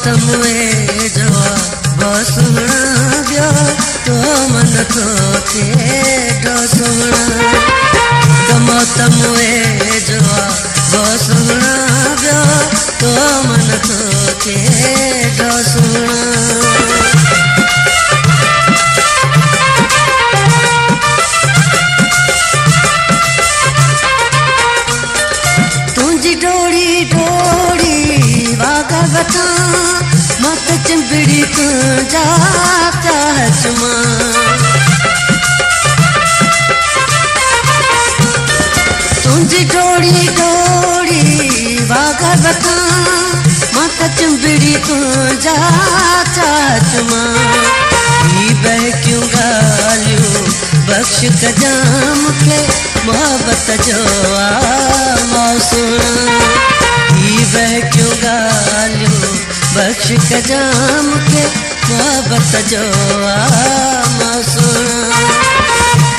मुए जो बहुत सुना गयो तो मन तो थे सुना कमत मुए जो बहुत सुना गयो तो मन तो थे सुना डोड़ी डोड़ी वागा बता मत चिंबड़ी तू जाता है चुमा तुझी डोड़ी डोड़ी वागा बता मत चिंबड़ी तू जाता है चुमा बह क्यों गालियो बख्श कजाम के मोहब्बत जो सुना बह क्यों गालियो बख्श कजाम के मोहब्बत जो सुना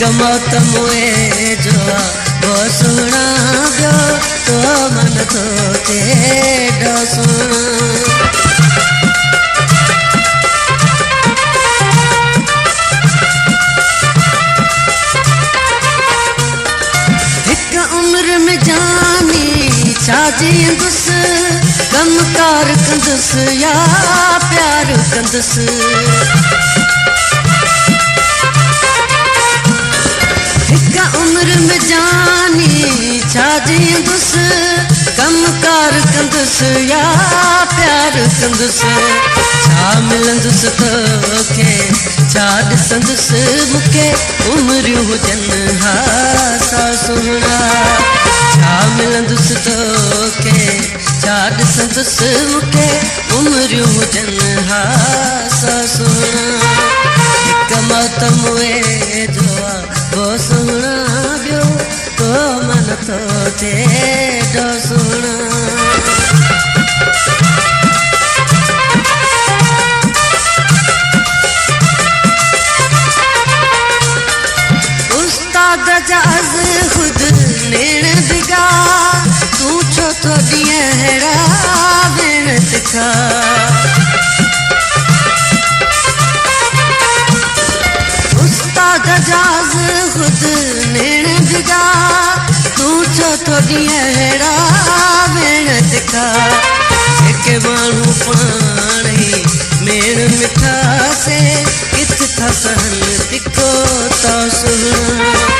कमत मुए जो वो सुना गयो तो मन तो तेरा सुना उम्र में जानी छाजी दुस कम कार कंदुस या प्यार कंदुस हिक उम्र में जानी छाजी दुस कम कार कंदुस या प्यार कंदुस छा मिलंदुस तो के छा ॾिसंदुस मूंखे उम्र हुजन हासा सुहिणा छा मिलंदुस तो के छा ॾिसंदुस मूंखे उम्र हुजन हासा सुहिणा हिक मौत मुए जो वो सुहिणा ॿियो तो मन तो थे सुहिणा दजाज खुद नेण बिगा तू छो तो दियहरा बेण तिखा उस्ताद दजाज खुद नेण बिगा तू छो तो दियहरा बेण तिखा एक मानू पाणी मेण मिठा से किथ था सहन तिखो तो सुना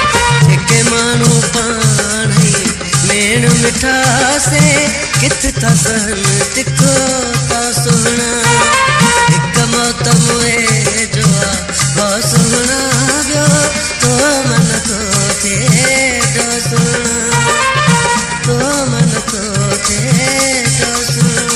के मानू पानी मेण मिठा से किथ था सहन तिखो ता सुना हिक मौत मुए जो बहुत सुना गयो तो मन तो थे सुना तो मन तो थे सुना